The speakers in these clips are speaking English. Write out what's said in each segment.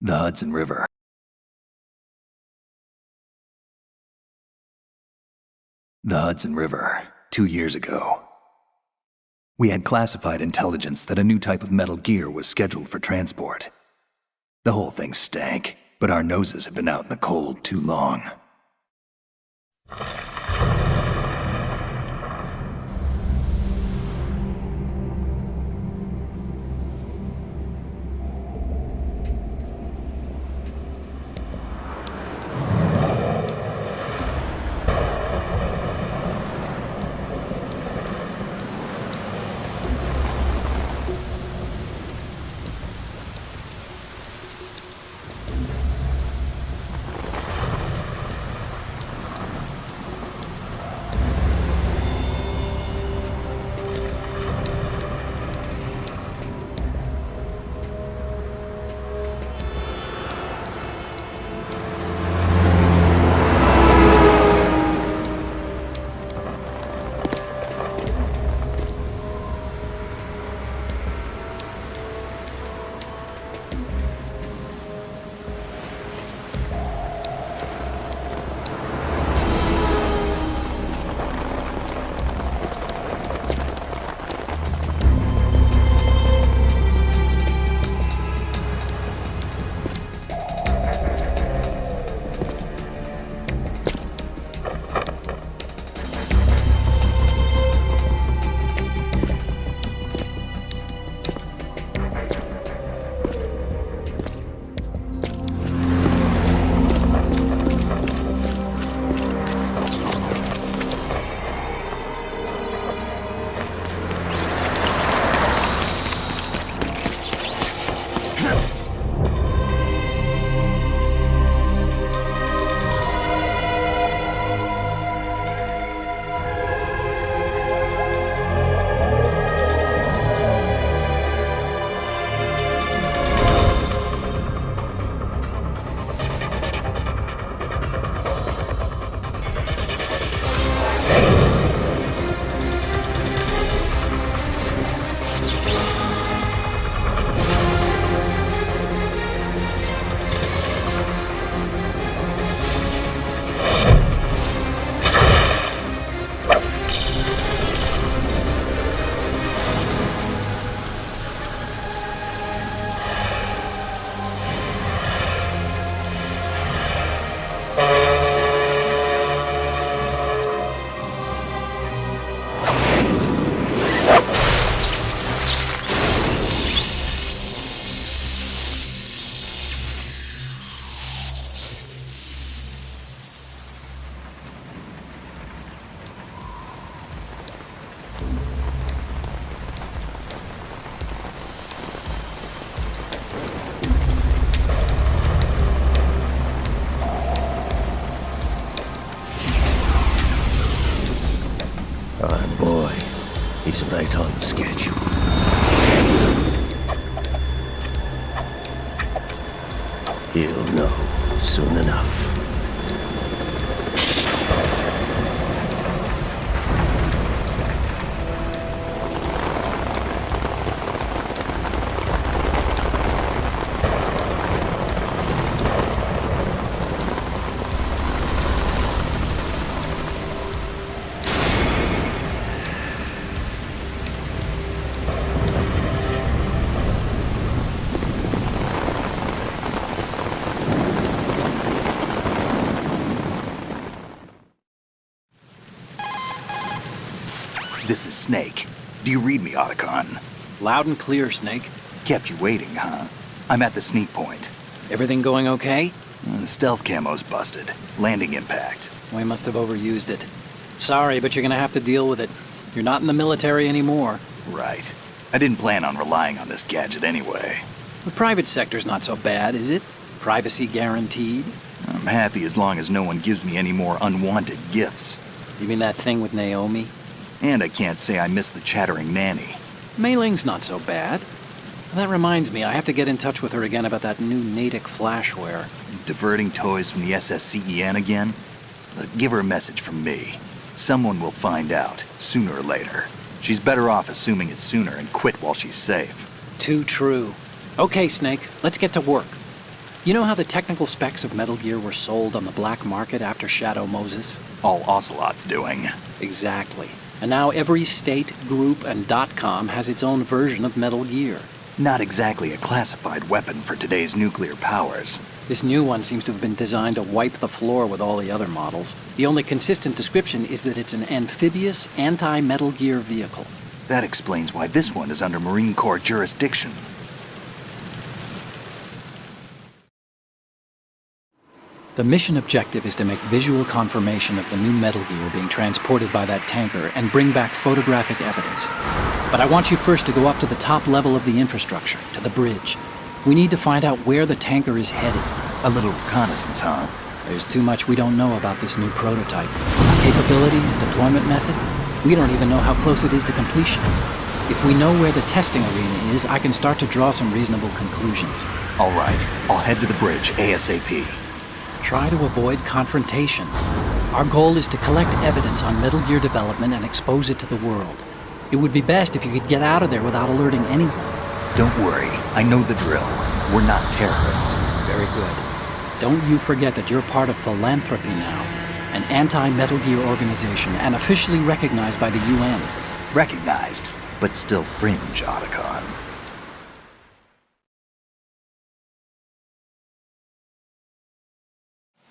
The Hudson River. The Hudson River, 2 years ago. We had classified intelligence that a new type of metal gear was scheduled for transport. The whole thing stank, but our noses had been out in the cold too long. He's right on schedule. He'll know soon enough. This is Snake. Do you read me, Otacon? Loud and clear, Snake. Kept you waiting, huh? I'm at the sneak point. Everything going okay? The stealth camo's busted. Landing impact. We must have overused it. Sorry, but you're gonna have to deal with it. You're not in the military anymore. Right. I didn't plan on relying on this gadget anyway. The private sector's not so bad, is it? Privacy guaranteed? I'm happy as long as no one gives me any more unwanted gifts. You mean that thing with Naomi? And I can't say I miss the chattering nanny. Mei Ling's not so bad. That reminds me, I have to get in touch with her again about that new Natick flashware. Diverting toys from the SSCEN again? Give her a message from me. Someone will find out, sooner or later. She's better off assuming it's sooner and quit while she's safe. Too true. Okay, Snake, let's get to work. You know how the technical specs of Metal Gear were sold on the black market after Shadow Moses? All Ocelot's doing. Exactly. And now every state, group, and .com has its own version of Metal Gear. Not exactly a classified weapon for today's nuclear powers. This new one seems to have been designed to wipe the floor with all the other models. The only consistent description is that it's an amphibious, anti-Metal Gear vehicle. That explains why this one is under Marine Corps jurisdiction. The mission objective is to make visual confirmation of the new Metal Gear being transported by that tanker and bring back photographic evidence. But I want you first to go up to the top level of the infrastructure, to the bridge. We need to find out where the tanker is headed. A little reconnaissance, huh? There's too much we don't know about this new prototype. Capabilities, deployment method. We don't even know how close it is to completion. If we know where the testing arena is, I can start to draw some reasonable conclusions. All right, I'll head to the bridge ASAP. Try to avoid confrontations. Our goal is to collect evidence on Metal Gear development and expose it to the world. It would be best if you could get out of there without alerting anyone. Don't worry, I know the drill. We're not terrorists. Very good. Don't you forget that you're part of Philanthropy now, an anti-Metal Gear organization and officially recognized by the UN. Recognized, but still fringe, Otacon.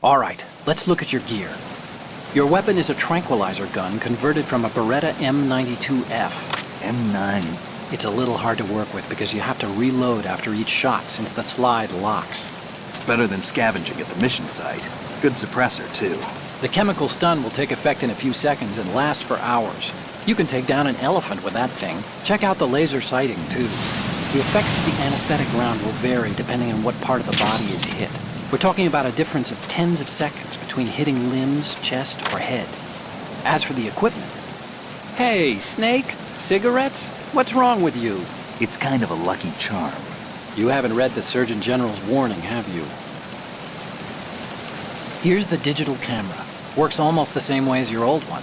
All right, let's look at your gear. Your weapon is a tranquilizer gun converted from a Beretta M92F. M9. It's a little hard to work with because you have to reload after each shot since the slide locks. Better than scavenging at the mission site. Good suppressor, too. The chemical stun will take effect in a few seconds and last for hours. You can take down an elephant with that thing. Check out the laser sighting, too. The effects of the anesthetic round will vary depending on what part of the body is hit. We're talking about a difference of tens of seconds between hitting limbs, chest, or head. As for the equipment... Hey, Snake? Cigarettes? What's wrong with you? It's kind of a lucky charm. You haven't read the Surgeon General's warning, have you? Here's the digital camera. Works almost the same way as your old one.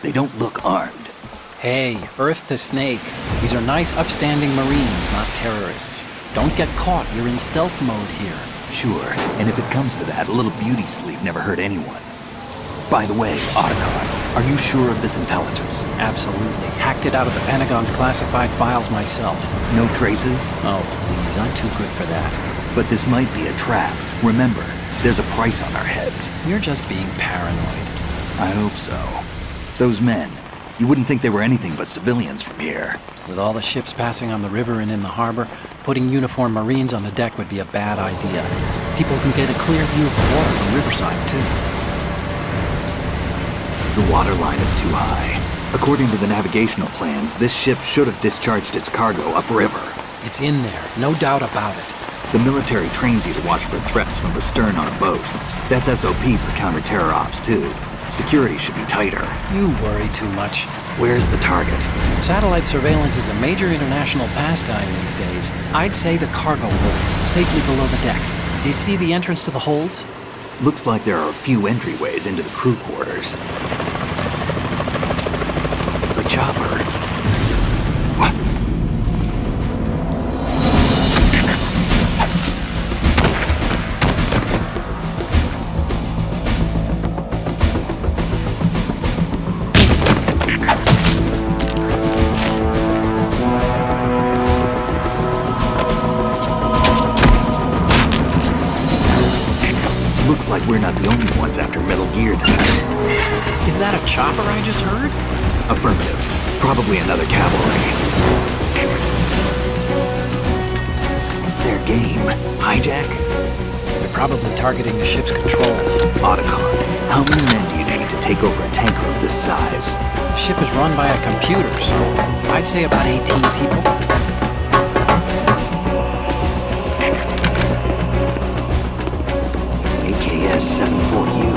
They don't look armed. Hey, Earth to Snake. These are nice, upstanding Marines, not terrorists. Don't get caught. You're in stealth mode here. Sure, and if it comes to that, a little beauty sleep never hurt anyone. By the way, Otacon, are you sure of this intelligence? Absolutely. Hacked it out of the Pentagon's classified files myself. No traces? Oh, please, I'm too good for that. But this might be a trap. Remember, there's a price on our heads. You're just being paranoid. I hope so. Those men, you wouldn't think they were anything but civilians from here. With all the ships passing on the river and in the harbor, putting uniformed Marines on the deck would be a bad idea. People can get a clear view of the water from Riverside, too. The water line is too high. According to the navigational plans, this ship should have discharged its cargo upriver. It's in there, no doubt about it. The military trains you to watch for threats from the stern on a boat. That's SOP for counter-terror ops, too. Security should be tighter. You worry too much. Where's the target? Satellite surveillance is a major international pastime these days. I'd say the cargo holds, safely below the deck. Do you see the entrance to the holds? Looks like there are a few entryways into the crew quarters. The chopper. What? Looks like we're not the only ones after Metal Gear tonight. Is that a chopper I just heard? Affirmative. Probably another cavalry. It's their game. Hijack? They're probably targeting the ship's controls. Otacon, how many men do you need to take over a tanker of this size? The ship is run by a computer, so I'd say about 18 people. AKS 74U.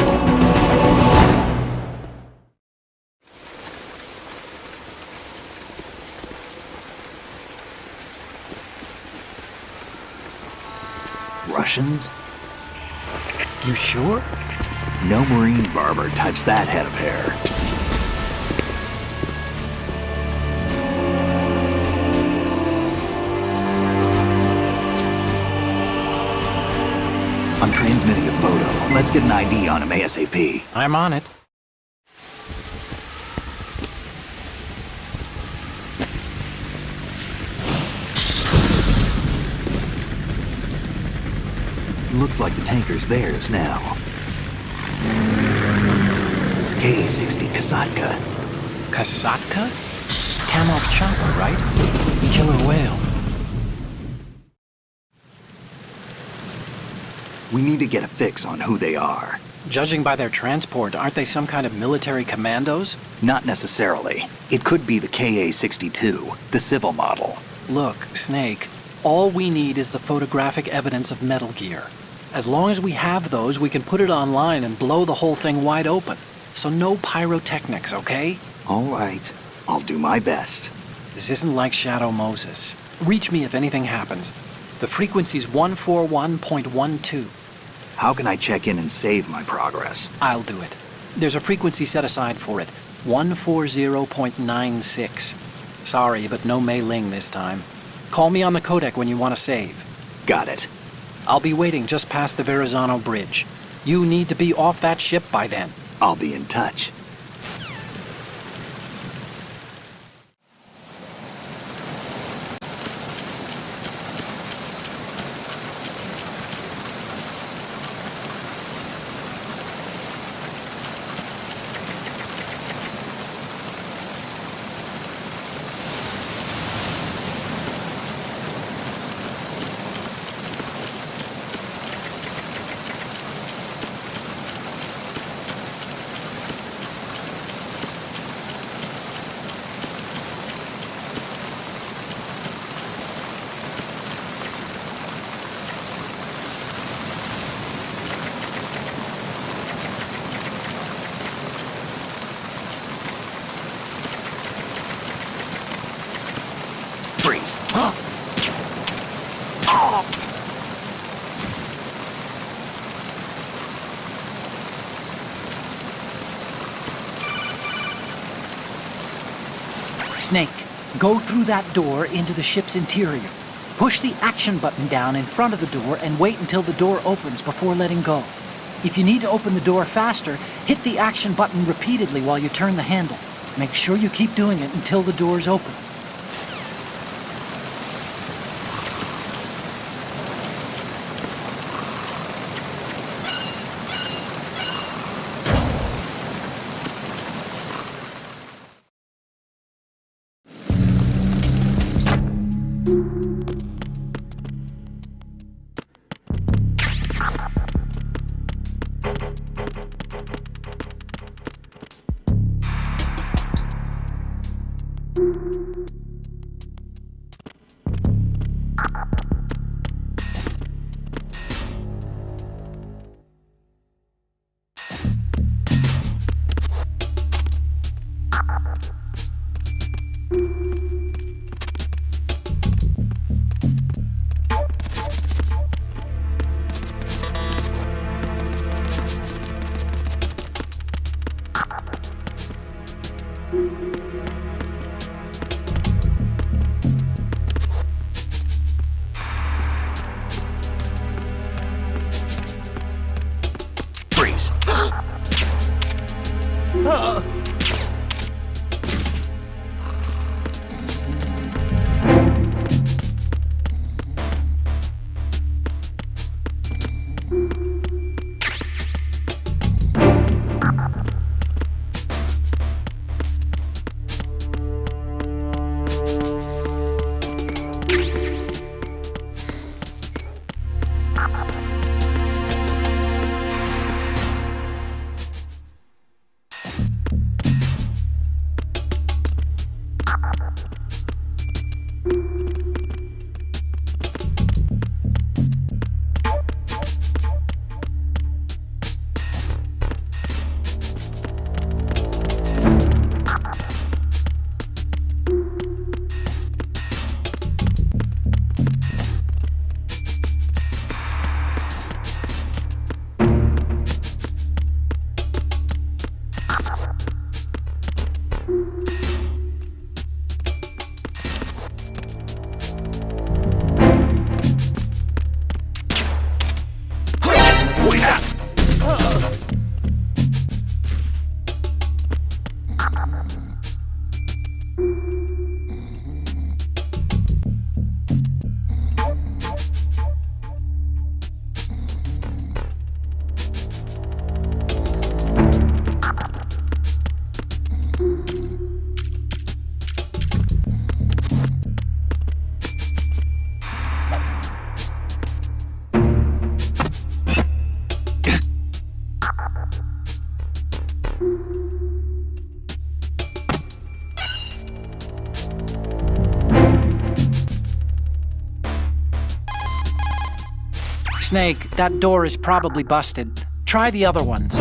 Russians? You sure? No marine barber touched that head of hair. I'm transmitting a photo. Let's get an ID on him ASAP. I'm on it. Looks like the tanker's theirs now. K-60 Kasatka. Kasatka? Kamov chopper, right? Killer whale. We need to get a fix on who they are. Judging by their transport, aren't they some kind of military commandos? Not necessarily. It could be the KA-62, the civil model. Look, Snake, all we need is the photographic evidence of Metal Gear. As long as we have those, we can put it online and blow the whole thing wide open. So no pyrotechnics, okay? All right. I'll do my best. This isn't like Shadow Moses. Reach me if anything happens. The frequency's 141.12. How can I check in and save my progress? I'll do it. There's a frequency set aside for it. 140.96. Sorry, but no Mei Ling this time. Call me on the codec when you want to save. Got it. I'll be waiting just past the Verrazano Bridge. You need to be off that ship by then. I'll be in touch. Freeze. Huh? Oh. Snake, go through that door into the ship's interior. Push the action button down in front of the door and wait until the door opens before letting go. If you need to open the door faster, hit the action button repeatedly while you turn the handle. Make sure you keep doing it until the door's open. Snake, that door is probably busted. Try the other ones.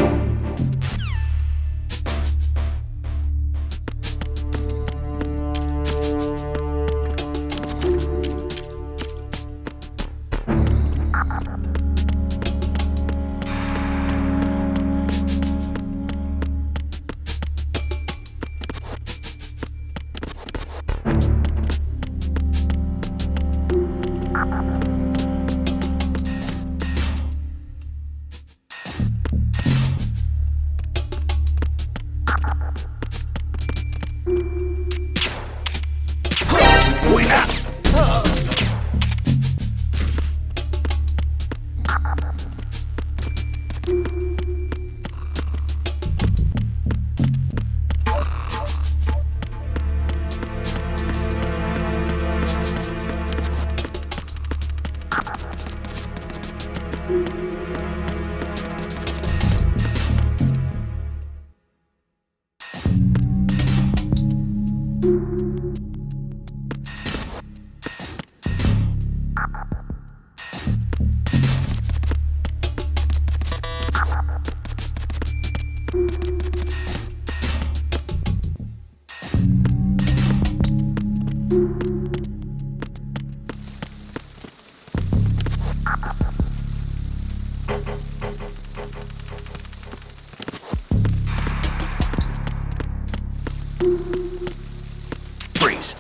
Freeze!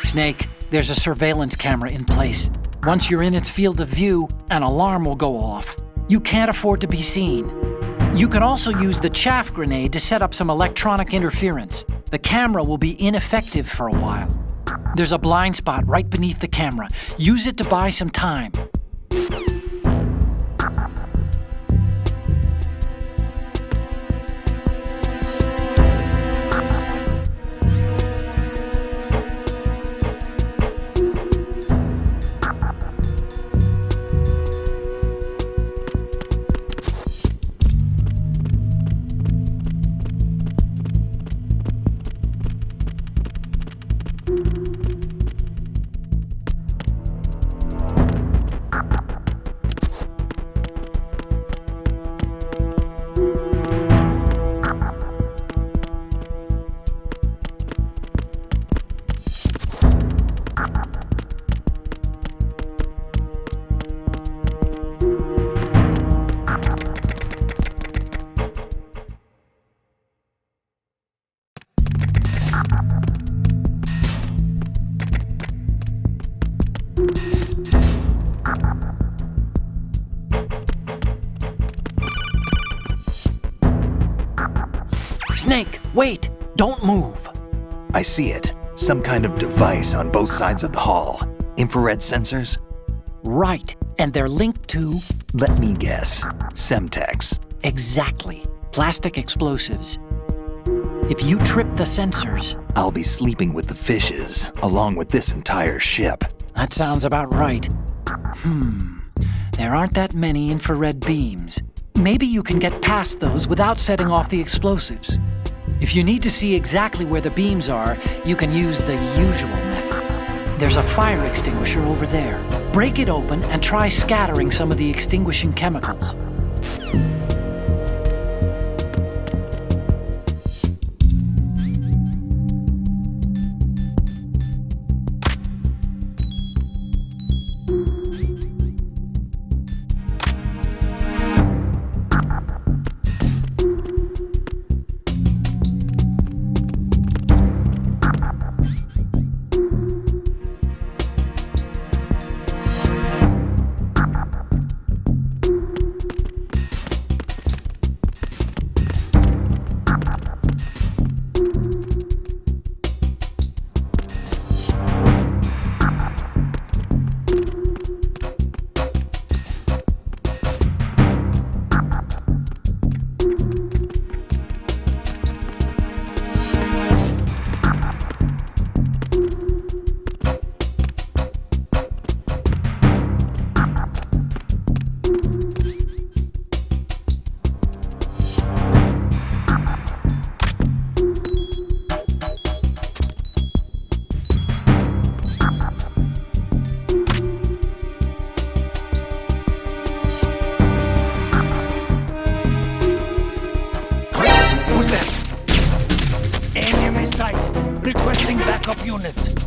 Snake, there's a surveillance camera in place. Once you're in its field of view, an alarm will go off. You can't afford to be seen. You can also use the chaff grenade to set up some electronic interference. The camera will be ineffective for a while. There's a blind spot right beneath the camera. Use it to buy some time. Snake, wait! Don't move! I see it. Some kind of device on both sides of the hall. Infrared sensors? Right, and they're linked to... Let me guess. Semtex. Exactly. Plastic explosives. If you trip the sensors... I'll be sleeping with the fishes, along with this entire ship. That sounds about right. There aren't that many infrared beams. Maybe you can get past those without setting off the explosives. If you need to see exactly where the beams are, you can use the usual method. There's a fire extinguisher over there. Break it open and try scattering some of the extinguishing chemicals. unit.